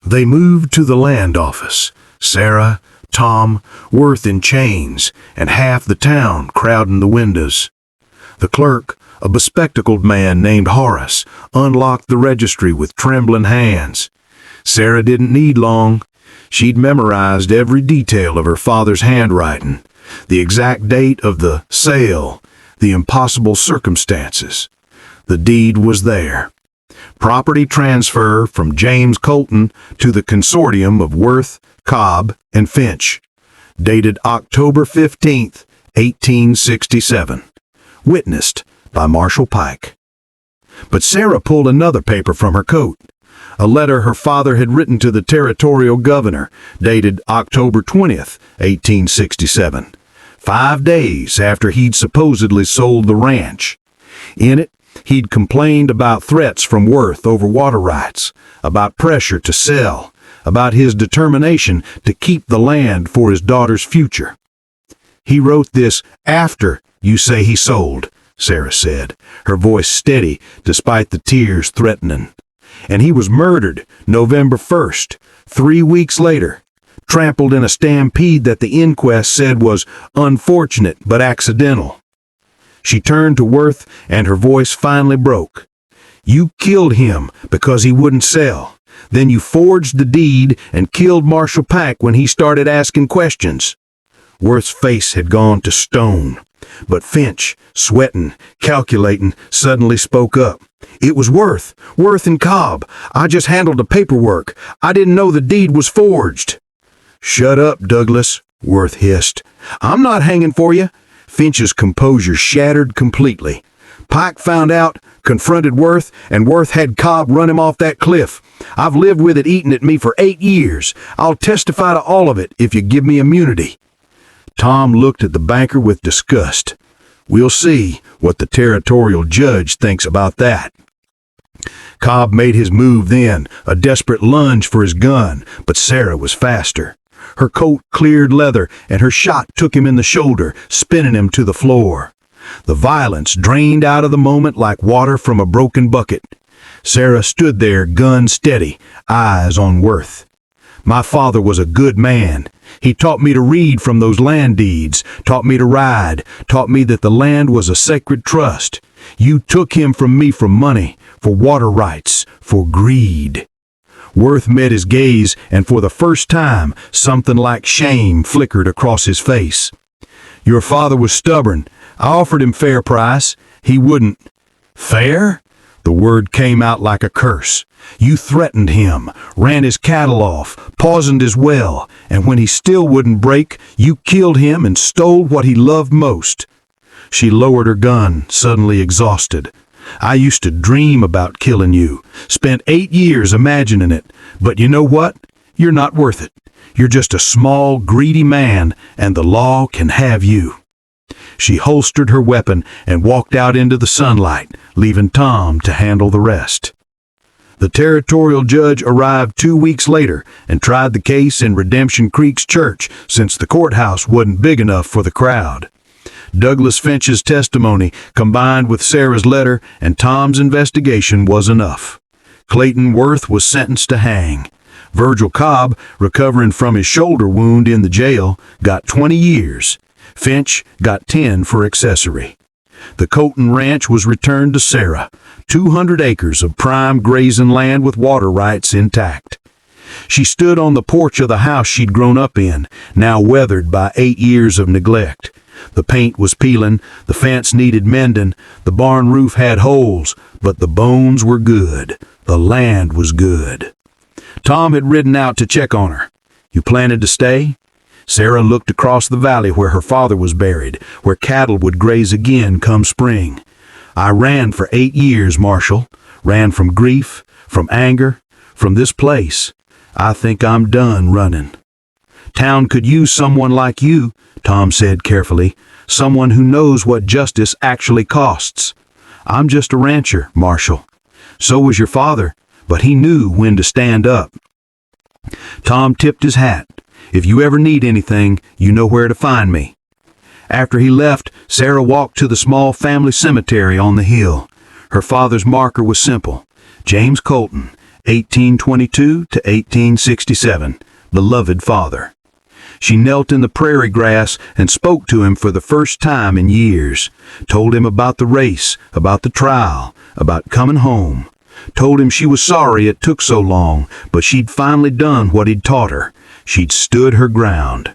They moved to the land office. Sarah, Tom, Worth in chains, and half the town crowding the windows. The clerk, a bespectacled man named Horace, unlocked the registry with trembling hands. Sarah didn't need long. She'd memorized every detail of her father's handwriting, the exact date of the sale, the impossible circumstances. The deed was there. Property transfer from James Colton to the consortium of Worth, Cobb, and Finch, dated October 15th, 1867. Witnessed by Marshall Pike. But Sarah pulled another paper from her coat, a letter her father had written to the territorial governor, dated October 20th, 1867, 5 days after he'd supposedly sold the ranch. In it, he'd complained about threats from Worth over water rights, about pressure to sell, about his determination to keep the land for his daughter's future. He wrote this after you say he sold, Sarah said, her voice steady despite the tears threatening. And he was murdered November 1st, 3 weeks later, trampled in a stampede that the inquest said was unfortunate but accidental. She turned to Worth and her voice finally broke. You killed him because he wouldn't sell. Then you forged the deed and killed Marshall Pike when he started asking questions. Worth's face had gone to stone, but Finch, sweating, calculating, suddenly spoke up. It was Worth and Cobb. I just handled the paperwork. I didn't know the deed was forged. Shut up, Douglas, Worth hissed. I'm not hanging for you. Finch's composure shattered completely. Pike found out, confronted Worth, and Worth had Cobb run him off that cliff. I've lived with it eating at me for 8 years. I'll testify to all of it if you give me immunity. Tom looked at the banker with disgust. We'll see what the territorial judge thinks about that. Cobb made his move then, a desperate lunge for his gun, but Sarah was faster. Her coat cleared leather, and her shot took him in the shoulder, spinning him to the floor. The violence drained out of the moment like water from a broken bucket. Sarah stood there, gun steady, eyes on Worth. My father was a good man. He taught me to read from those land deeds, taught me to ride, taught me that the land was a sacred trust. You took him from me for money, for water rights, for greed. Worth met his gaze, and for the first time, something like shame flickered across his face. Your father was stubborn. I offered him fair price. He wouldn't. Fair? The word came out like a curse. You threatened him, ran his cattle off, poisoned his well, and when he still wouldn't break, you killed him and stole what he loved most. She lowered her gun, suddenly exhausted. I used to dream about killing you, spent 8 years imagining it, but you know what? You're not worth it. You're just a small, greedy man, and the law can have you. She holstered her weapon and walked out into the sunlight, leaving Tom to handle the rest. The territorial judge arrived 2 weeks later and tried the case in Redemption Creek's church since the courthouse wasn't big enough for the crowd. Douglas Finch's testimony, combined with Sarah's letter and Tom's investigation, was enough. Clayton Worth was sentenced to hang. Virgil Cobb, recovering from his shoulder wound in the jail, got 20 years. Finch got 10 for accessory. The Colton Ranch was returned to Sarah, 200 acres of prime grazing land with water rights intact. She stood on the porch of the house she'd grown up in, now weathered by 8 years of neglect. The paint was peeling, the fence needed mending, the barn roof had holes, but the bones were good. The land was good. Tom had ridden out to check on her. You planning to stay? Sarah looked across the valley where her father was buried, where cattle would graze again come spring. I ran for 8 years, Marshall. Ran from grief, from anger, from this place. I think I'm done running. Town could use someone like you, Tom said carefully, someone who knows what justice actually costs. I'm just a rancher, Marshall. So was your father, but he knew when to stand up. Tom tipped his hat. If you ever need anything, you know where to find me. After he left, Sarah walked to the small family cemetery on the hill. Her father's marker was simple. James Colton, 1822 to 1867, beloved father. She knelt in the prairie grass and spoke to him for the first time in years, told him about the race, about the trial, about coming home, told him she was sorry it took so long, but she'd finally done what he'd taught her. She'd stood her ground.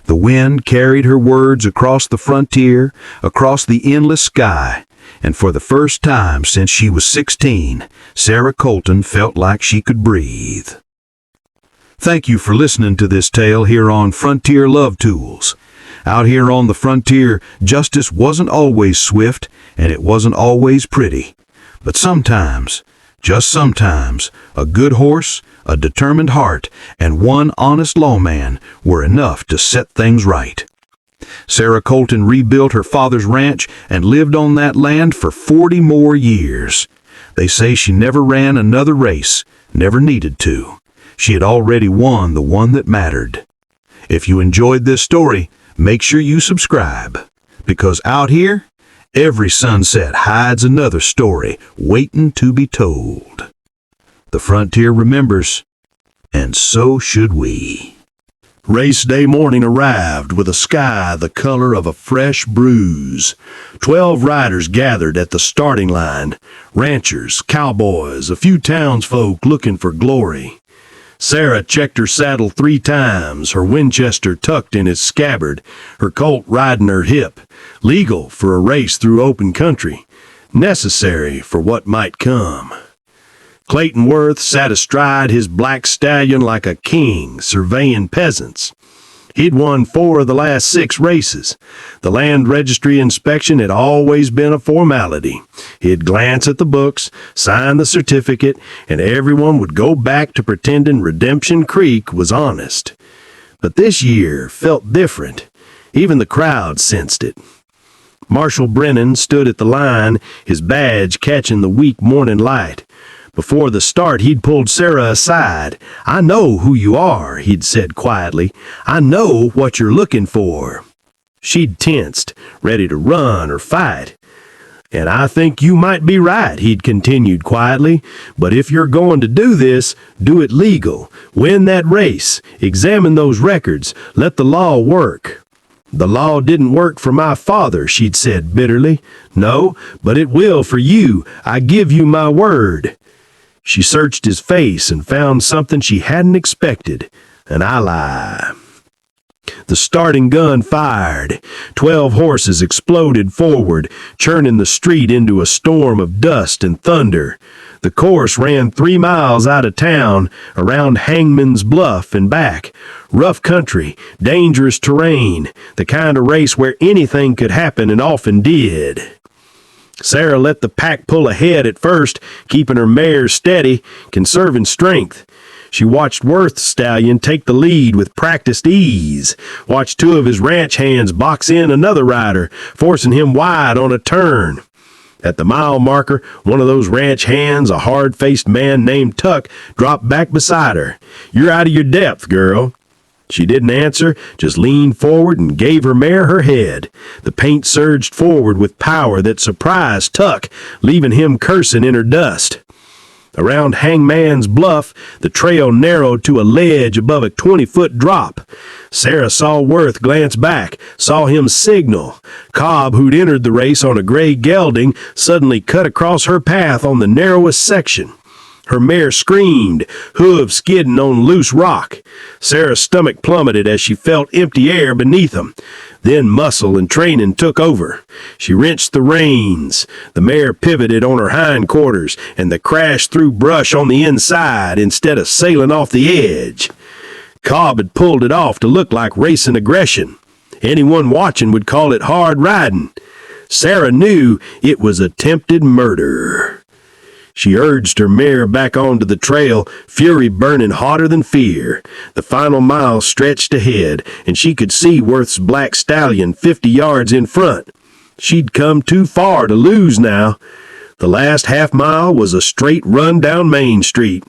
The wind carried her words across the frontier, across the endless sky, and for the first time since she was 16, Sarah Colton felt like she could breathe. Thank you for listening to this tale here on Frontier Love Tools. Out here on the frontier, justice wasn't always swift, and it wasn't always pretty. But sometimes, just sometimes, a good horse, a determined heart, and one honest lawman were enough to set things right. Sarah Colton rebuilt her father's ranch and lived on that land for 40 more years. They say she never ran another race, never needed to. She had already won the one that mattered. If you enjoyed this story, make sure you subscribe, because out here, every sunset hides another story waiting to be told. The frontier remembers, and so should we. Race day morning arrived with a sky the color of a fresh bruise. 12 riders gathered at the starting line, ranchers, cowboys, a few townsfolk looking for glory. Sarah checked her saddle 3 times, her Winchester tucked in its scabbard, her Colt riding her hip. Legal for a race through open country, necessary for what might come. Clayton Worth sat astride his black stallion like a king, surveying peasants. He'd won 4 of the last 6 races. The land registry inspection had always been a formality. He'd glance at the books, sign the certificate, and everyone would go back to pretending Redemption Creek was honest. But this year felt different. Even the crowd sensed it. Marshal Brennan stood at the line, his badge catching the weak morning light. Before the start, he'd pulled Sarah aside. "I know who you are," he'd said quietly. "I know what you're looking for." She'd tensed, ready to run or fight. "And I think you might be right," he'd continued quietly. "But if you're going to do this, do it legal. Win that race. Examine those records. Let the law work." "The law didn't work for my father," she'd said bitterly. "No, but it will for you. I give you my word." She searched his face and found something she hadn't expected, an ally. The starting gun fired. 12 horses exploded forward, churning the street into a storm of dust and thunder. The course ran 3 miles out of town, around Hangman's Bluff and back. Rough country, dangerous terrain, the kind of race where anything could happen and often did. Sarah let the pack pull ahead at first, keeping her mares steady, conserving strength. She watched Worth's stallion take the lead with practiced ease, watched 2 of his ranch hands box in another rider, forcing him wide on a turn. At the mile marker, one of those ranch hands, a hard-faced man named Tuck, dropped back beside her. "You're out of your depth, girl." She didn't answer, just leaned forward and gave her mare her head. The paint surged forward with power that surprised Tuck, leaving him cursing in her dust. Around Hangman's Bluff, the trail narrowed to a ledge above a 20-foot drop. Sarah saw Worth glance back, saw him signal. Cobb, who'd entered the race on a gray gelding, suddenly cut across her path on the narrowest section. Her mare screamed, hooves skidding on loose rock. Sarah's stomach plummeted as she felt empty air beneath them. Then muscle and training took over. She wrenched the reins. The mare pivoted on her hindquarters, and the crash threw brush on the inside instead of sailing off the edge. Cobb had pulled it off to look like racing aggression. Anyone watching would call it hard riding. Sarah knew it was attempted murder. She urged her mare back onto the trail, fury burning hotter than fear. The final mile stretched ahead, and she could see Worth's black stallion 50 yards in front. She'd come too far to lose now. The last half mile was a straight run down Main Street.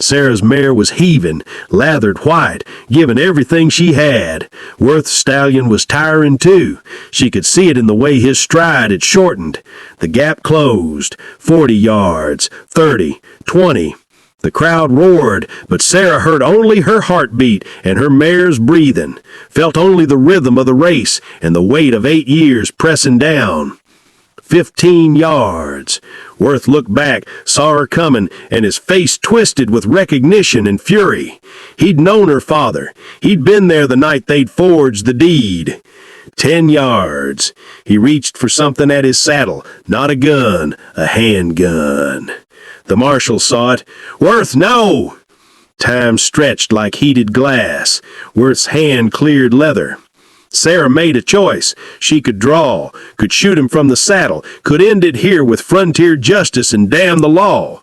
Sarah's mare was heaving, lathered white, giving everything she had. Worth's stallion was tiring too. She could see it in the way his stride had shortened. The gap closed. 40 yards, 30, 20. The crowd roared, but Sarah heard only her heartbeat and her mare's breathing, felt only the rhythm of the race and the weight of 8 years pressing down. 15 yards. Worth looked back, saw her coming, and his face twisted with recognition and fury. He'd known her father. He'd been there the night they'd forged the deed. 10 yards. He reached for something at his saddle, not a gun, a handgun. The marshal saw it. "Worth, no!" Time stretched like heated glass. Worth's hand cleared leather. Sarah made a choice. She could draw, could shoot him from the saddle, could end it here with frontier justice and damn the law.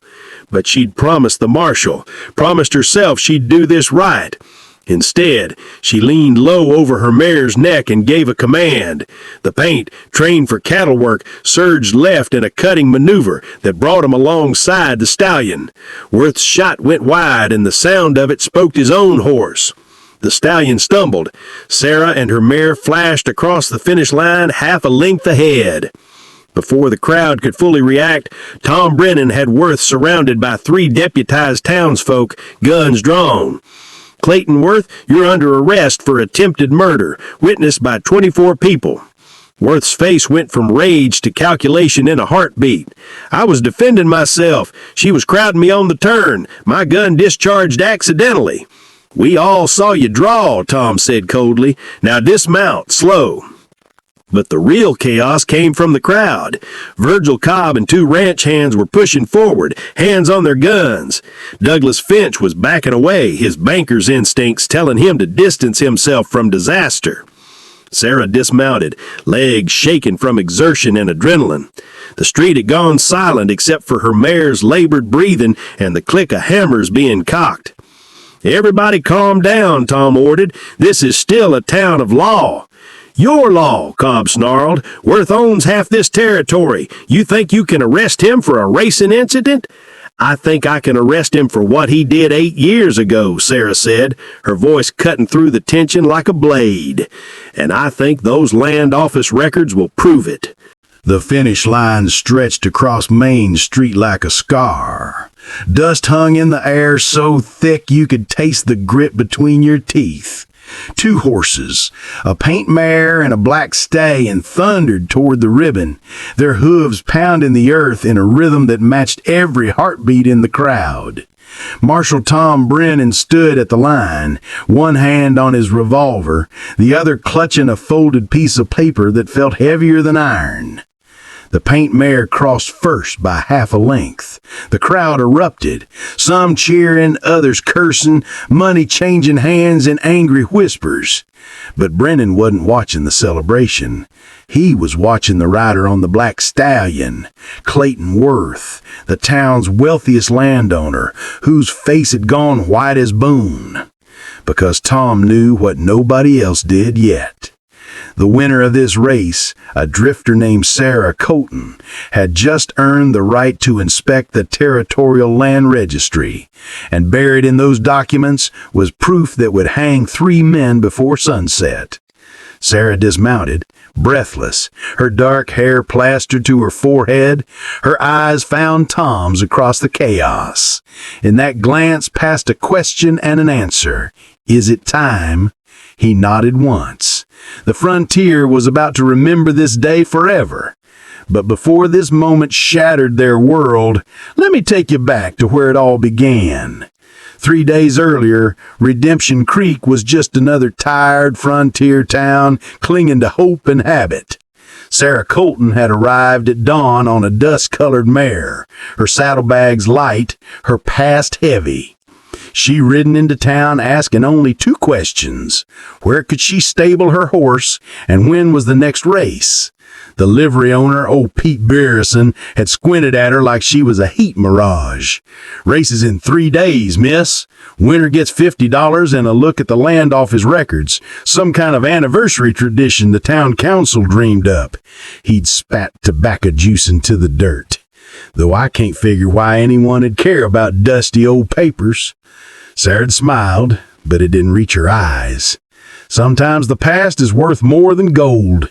But she'd promised the marshal, promised herself she'd do this right. Instead, she leaned low over her mare's neck and gave a command. The paint, trained for cattle work, surged left in a cutting maneuver that brought him alongside the stallion. Worth's shot went wide, and the sound of it spoke his own horse. The stallion stumbled. Sarah and her mare flashed across the finish line half a length ahead. Before the crowd could fully react, Tom Brennan had Worth surrounded by 3 deputized townsfolk, guns drawn. "Clayton Worth, you're under arrest for attempted murder, witnessed by 24 people." Worth's face went from rage to calculation in a heartbeat. "I was defending myself. She was crowding me on the turn. My gun discharged accidentally." "We all saw you draw," Tom said coldly. "Now dismount, slow." But the real chaos came from the crowd. Virgil Cobb and 2 ranch hands were pushing forward, hands on their guns. Douglas Finch was backing away, his banker's instincts telling him to distance himself from disaster. Sarah dismounted, legs shaking from exertion and adrenaline. The street had gone silent except for her mare's labored breathing and the click of hammers being cocked. "Everybody calm down," Tom ordered. "This is still a town of law." "Your law," Cobb snarled. "Worth owns half this territory. You think you can arrest him for a racing incident?" "I think I can arrest him for what he did 8 years ago," Sarah said, her voice cutting through the tension like a blade. "And I think those land office records will prove it." The finish line stretched across Main Street like a scar. Dust hung in the air so thick you could taste the grit between your teeth. 2 horses, a paint mare and a black stallion, thundered toward the ribbon, their hooves pounding the earth in a rhythm that matched every heartbeat in the crowd. Marshal Tom Brennan stood at the line, one hand on his revolver, the other clutching a folded piece of paper that felt heavier than iron. The paint mare crossed first by half a length. The crowd erupted, some cheering, others cursing, money changing hands in angry whispers. But Brennan wasn't watching the celebration. He was watching the rider on the black stallion, Clayton Worth, the town's wealthiest landowner, whose face had gone white as bone. Because Tom knew what nobody else did yet. The winner of this race, a drifter named Sarah Colton, had just earned the right to inspect the territorial land registry, and buried in those documents was proof that would hang 3 men before sunset. Sarah dismounted, breathless, her dark hair plastered to her forehead. Her eyes found Tom's across the chaos. In that glance passed a question and an answer. "Is it time?" He nodded once. The frontier was about to remember this day forever. But before this moment shattered their world, let me take you back to where it all began. 3 days earlier, Redemption Creek was just another tired frontier town clinging to hope and habit. Sarah Colton had arrived at dawn on a dust-colored mare, her saddlebags light, her past heavy. She ridden into town asking only 2 questions. Where could she stable her horse, and when was the next race? The livery owner, old Pete Beerison, had squinted at her like she was a heat mirage. "Races in 3 days, miss. Winner gets $50 and a look at the land office records. Some kind of anniversary tradition the town council dreamed up." He'd spat tobacco juice into the dirt. "Though I can't figure why anyone would care about dusty old papers." Sarah smiled, but it didn't reach her eyes. Sometimes the past is worth more than gold.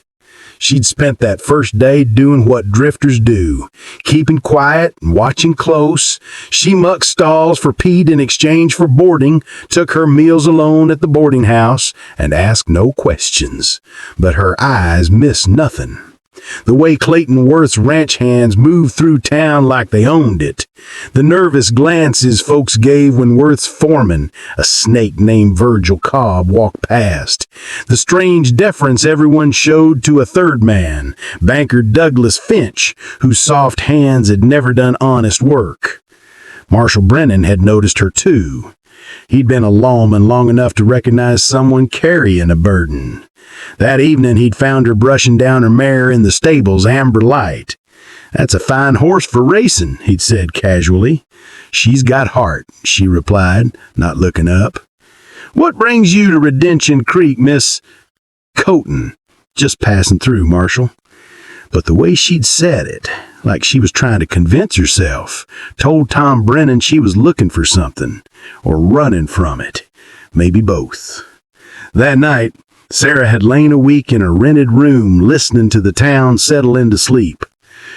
She'd spent that first day doing what drifters do, keeping quiet and watching close. She mucked stalls for Pete in exchange for boarding, took her meals alone at the boarding house, and asked no questions. But her eyes missed nothing. The way Clayton Worth's ranch hands moved through town like they owned it. The nervous glances folks gave when Worth's foreman, a snake named Virgil Cobb, walked past. The strange deference everyone showed to a third man, banker Douglas Finch, whose soft hands had never done honest work. Marshal Brennan had noticed her too. He'd been a lawman long enough to recognize someone carrying a burden. That evening he'd found her brushing down her mare in the stable's Amber Light. "That's a fine horse for racing," he'd said casually. "She's got heart," she replied, not looking up. "What brings you to Redemption Creek, Miss Colton?" "Just passing through, Marshal." But the way she'd said it, like she was trying to convince herself, told Tom Brennan she was looking for something, or running from it. Maybe both. That night, Sarah had lain awake in her rented room listening to the town settle into sleep.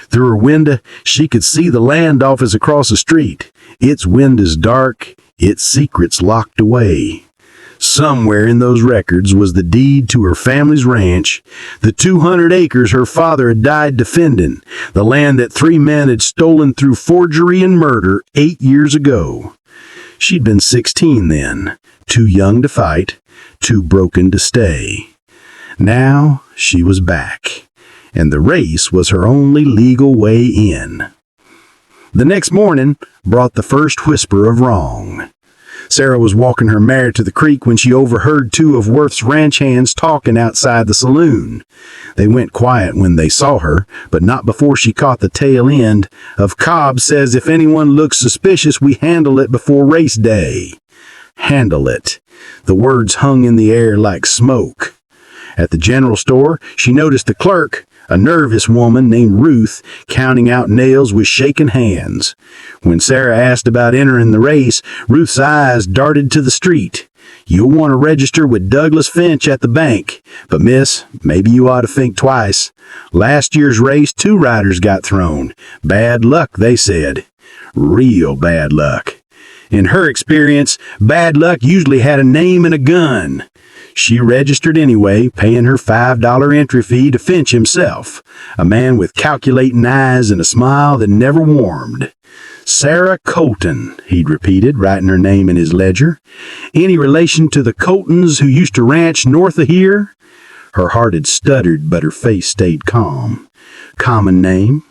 Through her window, she could see the land office across the street, its windows dark, its secrets locked away. Somewhere in those records was the deed to her family's ranch, the 200 acres her father had died defending, the land that 3 men had stolen through forgery and murder 8 years ago. She'd been 16 then, too young to fight, too broken to stay. Now she was back, and the race was her only legal way in. The next morning brought the first whisper of wrong. Sarah was walking her mare to the creek when she overheard 2 of Worth's ranch hands talking outside the saloon. They went quiet when they saw her, but not before she caught the tail end of "Cobb says if anyone looks suspicious, we handle it before race day." Handle it. The words hung in the air like smoke. At the general store, she noticed the clerk, a nervous woman named Ruth, counting out nails with shaking hands. When Sarah asked about entering the race, Ruth's eyes darted to the street. "You'll want to register with Douglas Finch at the bank. But miss, maybe you ought to think twice. Last year's race, 2 riders got thrown. Bad luck, they said. Real bad luck." In her experience, bad luck usually had a name and a gun. She registered anyway, paying her $5 entry fee to Finch himself, a man with calculating eyes and a smile that never warmed. "Sarah Colton," he'd repeated, writing her name in his ledger. "Any relation to the Coltons who used to ranch north of here?" Her heart had stuttered, but her face stayed calm. "Common name?"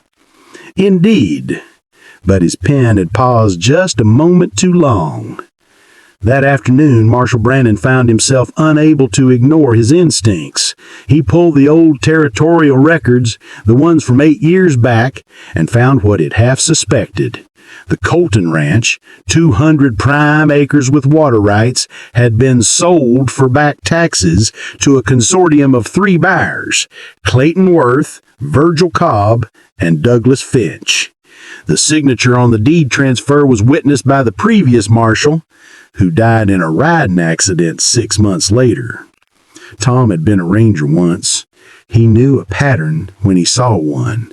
"Indeed." But his pen had paused just a moment too long. That afternoon, Marshal Brandon found himself unable to ignore his instincts. He pulled the old territorial records, the ones from 8 years back, and found what he'd half suspected. The Colton Ranch, 200 prime acres with water rights, had been sold for back taxes to a consortium of 3 buyers, Clayton Worth, Virgil Cobb, and Douglas Finch. The signature on the deed transfer was witnessed by the previous marshal, who died in a riding accident 6 months later. Tom had been a ranger once. He knew a pattern when he saw one.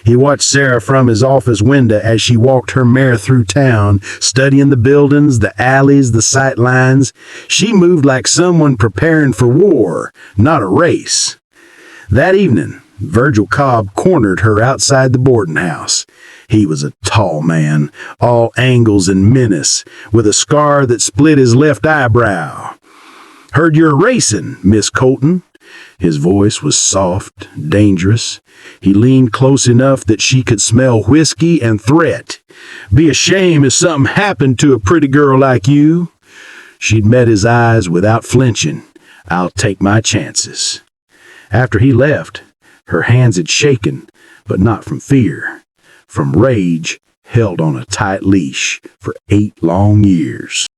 He watched Sarah from his office window as she walked her mare through town, studying the buildings, the alleys, the sight lines. She moved like someone preparing for war, not a race. That evening, Virgil Cobb cornered her outside the boarding house. He was a tall man, all angles and menace, with a scar that split his left eyebrow. "Heard you're racing, Miss Colton." His voice was soft, dangerous. He leaned close enough that she could smell whiskey and threat. "Be a shame if something happened to a pretty girl like you." She'd met his eyes without flinching. "I'll take my chances." After he left, her hands had shaken, but not from fear. From rage held on a tight leash for 8 long years.